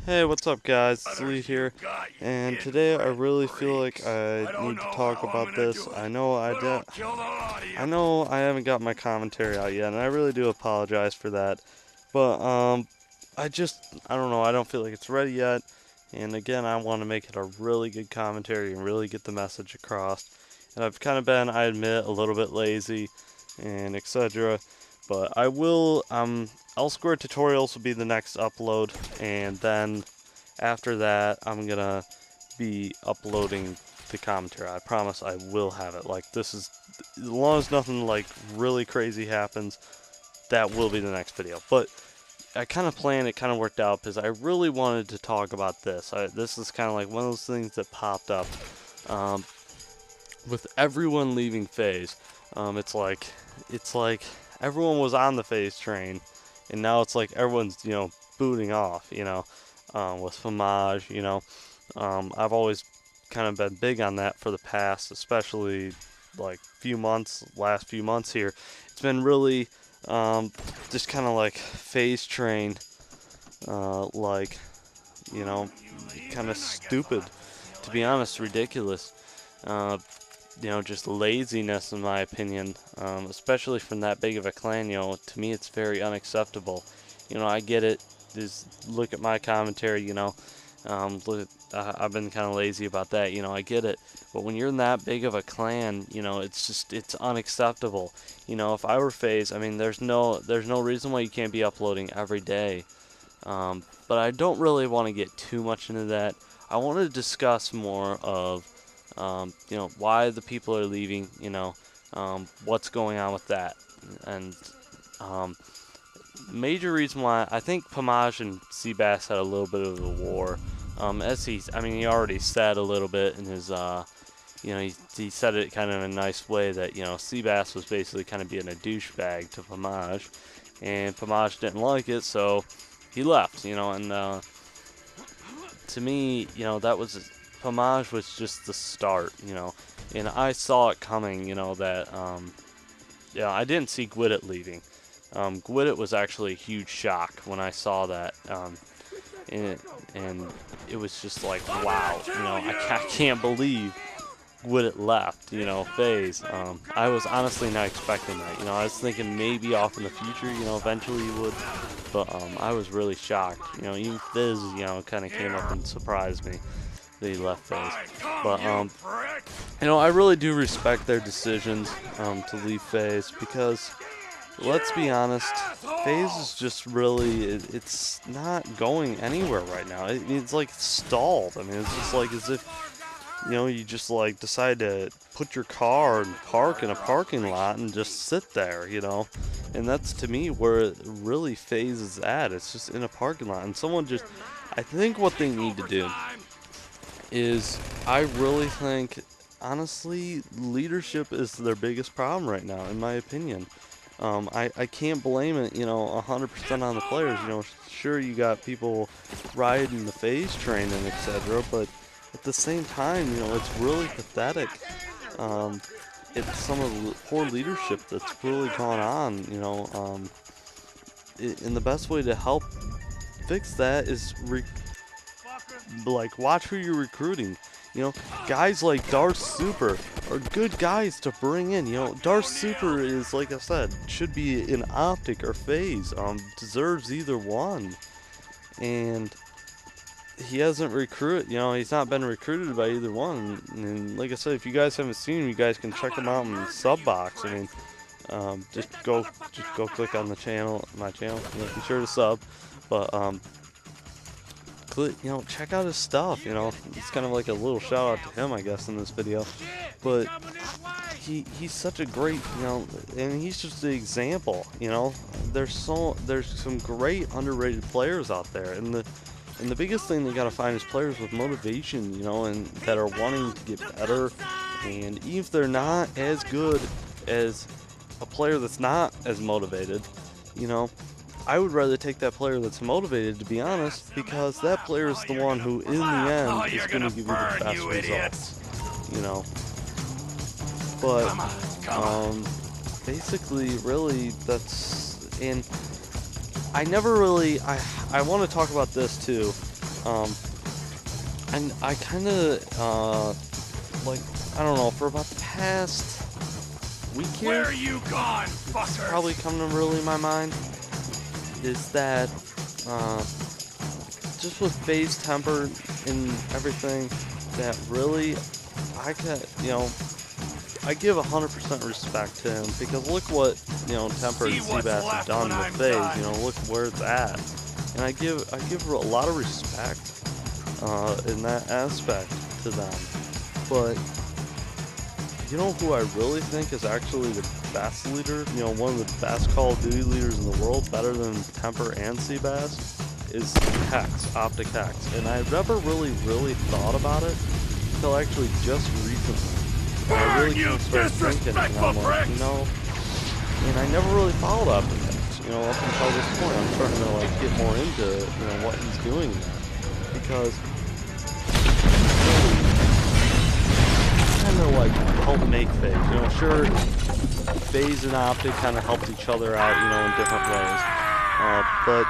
Hey, what's up guys? It's Lee here, and today I really feel like I need to talk about this. I know I haven't got my commentary out yet, and I really do apologize for that. But I don't know, I don't feel like it's ready yet. And again, I want to make it a really good commentary and really get the message across. And I've kind of been, I admit, a little bit lazy and etc. But I will, L-squared tutorials will be the next upload, and then after that, I'm gonna be uploading the commentary. I promise I will have it. Like, this is, as long as nothing like really crazy happens, that will be the next video. But I kind of planned, it kind of worked out because I really wanted to talk about this. This is kind of like one of those things that popped up with everyone leaving Faze. It's like everyone was on the Faze train, and now it's like everyone's booting off. With Famage. I've always kind of been big on that for the past, especially like last few months here. It's been really just kind of like Faze train, like kind of stupid, to be honest, ridiculous. Just laziness in my opinion, especially from that big of a clan. To me it's very unacceptable. I get it. Just look at my commentary. I've been kind of lazy about that. I get it. But when you're in that big of a clan, it's unacceptable. If I were Faze, I mean, there's no reason why you can't be uploading every day. But I don't really want to get too much into that. I want to discuss more of, why the people are leaving, what's going on with that. And, major reason why I think Famage and Seabass had a little bit of a war. He already said a little bit in his, he said it kind of in a nice way that, Seabass was basically kind of being a douchebag to Famage, and Famage didn't like it, so he left, and, to me, Famage was just the start, and I saw it coming, that, I didn't see Gwydit leaving. Gwydit was actually a huge shock when I saw that, and it was just like, wow, I can't believe Gwydit left, Faze. I was honestly not expecting that, I was thinking maybe off in the future, eventually he would, but I was really shocked, even Fizz, kind of came up and surprised me that he left Faze, but I really do respect their decisions to leave Faze, because let's be honest, Faze is just really, it's not going anywhere right now. It's like stalled. I mean, it's just like as if, you just like decide to put your car and park in a parking lot and just sit there, And that's to me where really Faze is at. It's just in a parking lot. And I think what they need to do is, I really think, honestly, leadership is their biggest problem right now, in my opinion. I can't blame it, 100% on the players. Sure, you got people riding the Faze train and etc., but at the same time, it's really pathetic. It's some of the poor leadership that's really gone on, and the best way to help fix that is watch who you're recruiting. Guys like Darth Super are good guys to bring in. Darth Super is, like I said, should be in Optic or Faze. Deserves either one. And he hasn't he's not been recruited by either one. And like I said, if you guys haven't seen him, you guys can check him out in the sub box. I mean, just go click on my channel, be sure to sub. But check out his stuff, it's kind of like a little shout out to him, I guess, in this video, but he's such a great, and he's just the example, there's some great underrated players out there, and the biggest thing they gotta find is players with motivation, and that are wanting to get better, and even if they're not as good as a player that's not as motivated, I would rather take that player that's motivated, to be honest, because that player is the one who, in the end, is going to give you the best results, But, basically, really, and I never really, I want to talk about this too. And I kind of, like, I don't know, for about the past week here, where are you gone, fucker? it's probably come to really my mind, is that, just with Faze temper and everything, that really, I could, you know, I give 100% respect to him, because look what, you know, Temper and Seabass have done with Faze, you know, look where it's at. And I give a lot of respect in that aspect to them. But you know who I really think is actually the best leader, you know, one of the best Call of Duty leaders in the world, better than Temper and Seabass, is Hex, Optic Hex. And I never really thought about it until actually just recently. And I really kind of started thinking, and I'm like, you know, and I never really followed up with Hex, you know, up until this point. I'm starting to, like, get more into, you know, what he's doing now. Because kind of like help make Faze. You know, sure, Faze and Optic kind of helped each other out, you know, in different ways. But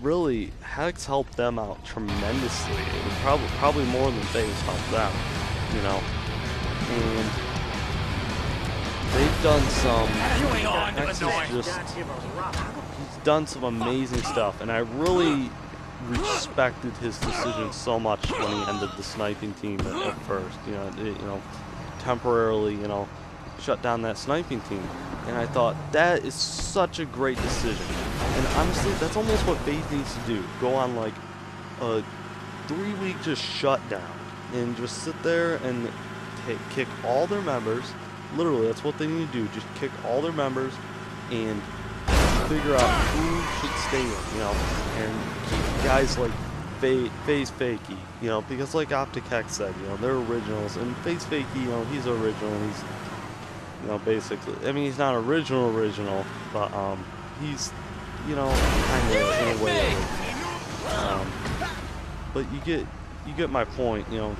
really, Hex helped them out tremendously. It was probably more than Faze helped them, you know. And they've done some. Hex he's done some amazing stuff, and I really respected his decision so much when he ended the sniping team at first. You know, temporarily, you know, shut down that sniping team, and I thought that is such a great decision. And honestly, that's almost what Faze needs to do. Go on like a 3-week just shutdown and just sit there and kick all their members. Literally, that's what they need to do. Just kick all their members and figure out who should stay in, you know, and keep guys like Faze Fakey, you know, because like Optic Hex said, you know, they're originals, and Faze Fakey, you know, he's original. He's, you know, basically, I mean, he's not original, but he's, you know, kind of in a way. But you get my point, you know.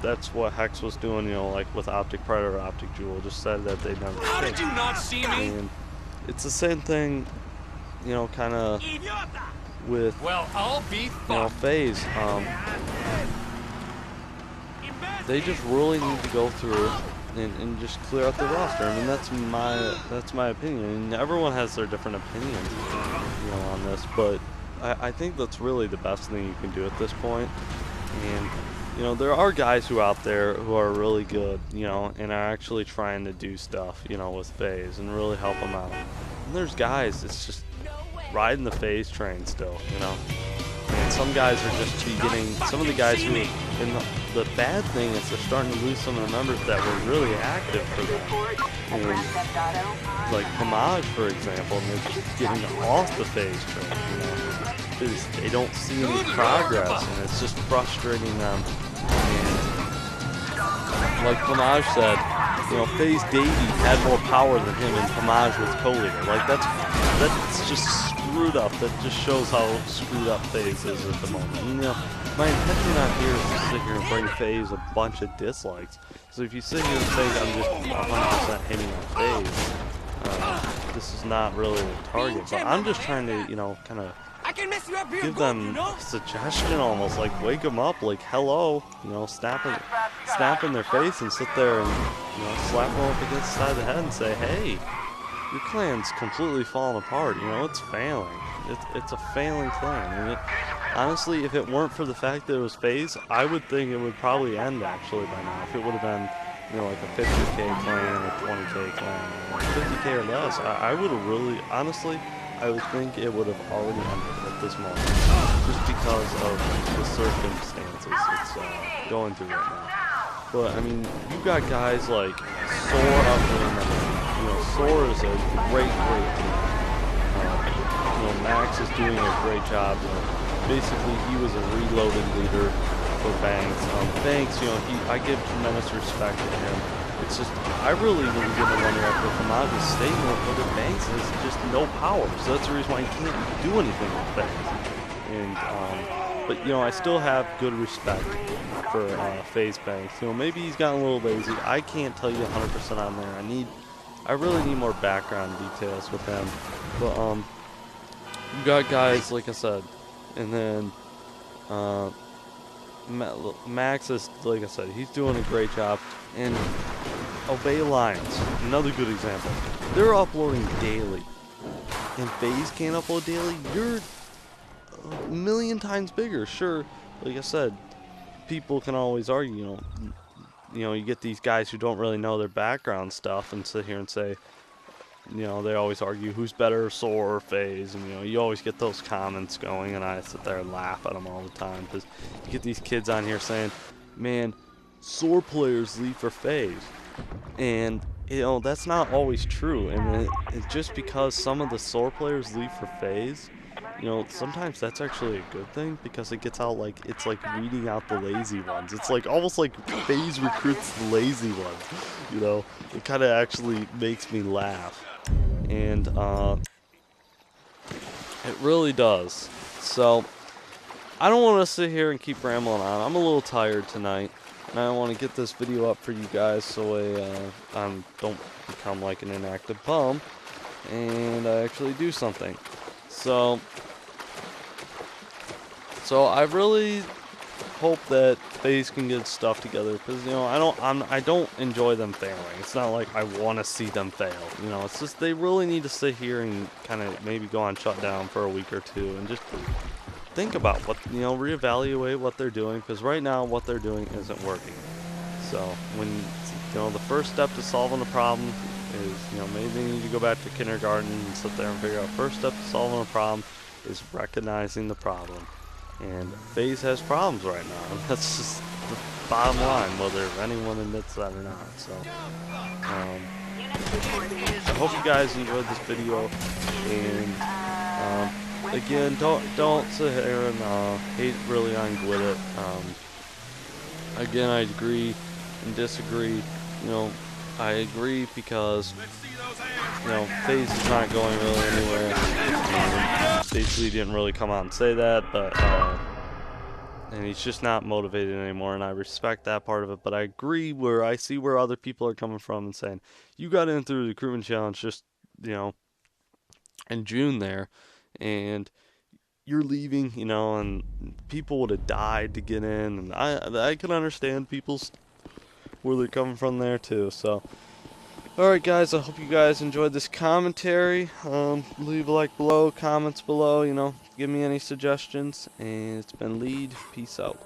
That's what Hex was doing, you know, like with Optic Predator, Optic Jewel, just said that they never. How did you not see me? And it's the same thing, you know, kind of with, well, I'll be you know, Faze. They just really need to go through and just clear out the roster. I mean, that's my opinion. And everyone has their different opinions, you know, on this, but I think that's really the best thing you can do at this point. And you know, there are guys who out there who are really good, you know, and are actually trying to do stuff, you know, with Faze and really help them out. And there's guys that's just riding the Faze train still, you know. And some guys are just beginning, some of the guys who, and the bad thing is they're starting to lose some of the members that were really active for them. And like Homage, for example, and they're just getting off the Faze train, you know. They don't see any progress, and it's just frustrating them. And like Homage said, you know, Faze Davey had more power than him, and Homage was co-leader. Like that's just screwed up. That just shows how screwed up Faze is at the moment. And, you know, my intention out here is to sit here and bring Faze a bunch of dislikes. So if you sit here and think I'm just 100% hitting on Faze, this is not really the target. But I'm just trying to, you know, kind of give them a suggestion, almost like wake them up, like hello, you know, snap in their face and sit there and, you know, slap them up against the side of the head and say, hey, your clan's completely falling apart, you know, it's failing. It's a failing clan. And honestly, if it weren't for the fact that it was Faze, I would think it would probably end actually by now. If it would have been, you know, like a 50k clan or 20k clan, or 50k or less, I would have really, honestly, I would think it would have already ended at this moment, just because of the circumstances it's going through right now. But I mean, you got guys like Soar up there. You know, Soar is a great team. You know, Max is doing a great job. You know, basically, he was a reloaded leader for Banks. Banks, you know, I give tremendous respect to him. It's just, I really would give a runner up for Homage's statement, but the Banks has just no power, so that's the reason why he can't do anything with Banks. And, but, you know, I still have good respect for Faze Banks. You know, maybe he's gotten a little lazy. I can't tell you 100% on there. I really need more background details with him. But, You got guys, like I said, and then uh, Max is, like I said, he's doing a great job. And Obey Lions, another good example. They're uploading daily. And Faze can't upload daily. You're a million times bigger. Sure, like I said, people can always argue, you get these guys who don't really know their background stuff and sit here and say, they always argue who's better, Soar or Faze, and you always get those comments going, and I sit there and laugh at them all the time because you get these kids on here saying, man, Soar players leave for Faze, and that's not always true, and it's just because some of the Soar players leave for Faze. Sometimes that's actually a good thing because it gets out it's like weeding out the lazy ones. It's like almost like Faze recruits the lazy ones. It kind of actually makes me laugh, and it really does. So I don't want to sit here and keep rambling on. I'm a little tired tonight, and I want to get this video up for you guys so I don't become like an inactive bum, and I actually do something. So I really hope that Faze can get stuff together because I don't enjoy them failing. It's not like I want to see them fail. It's just they really need to sit here and kind of maybe go on shutdown for a week or two and just think about what reevaluate what they're doing because right now what they're doing isn't working. So when the first step to solving a problem is maybe they need to go back to kindergarten and sit there and figure out first step to solving a problem is recognizing the problem. And Faze has problems right now. That's just the bottom line, whether anyone admits that or not. So, I hope you guys enjoyed this video. And again, don't sit here and hate really on Gwidit. Again, I agree and disagree. I agree because Faze is not going really anywhere. Basically didn't really come out and say that, but and he's just not motivated anymore, and I respect that part of it. But I agree where I see where other people are coming from and saying you got in through the recruitment challenge just in June there, and you're leaving, and people would have died to get in, and I can understand people's where they're coming from there too. So. Alright guys, I hope you guys enjoyed this commentary. Leave a like below, comments below, give me any suggestions. And it's been Lead. Peace out.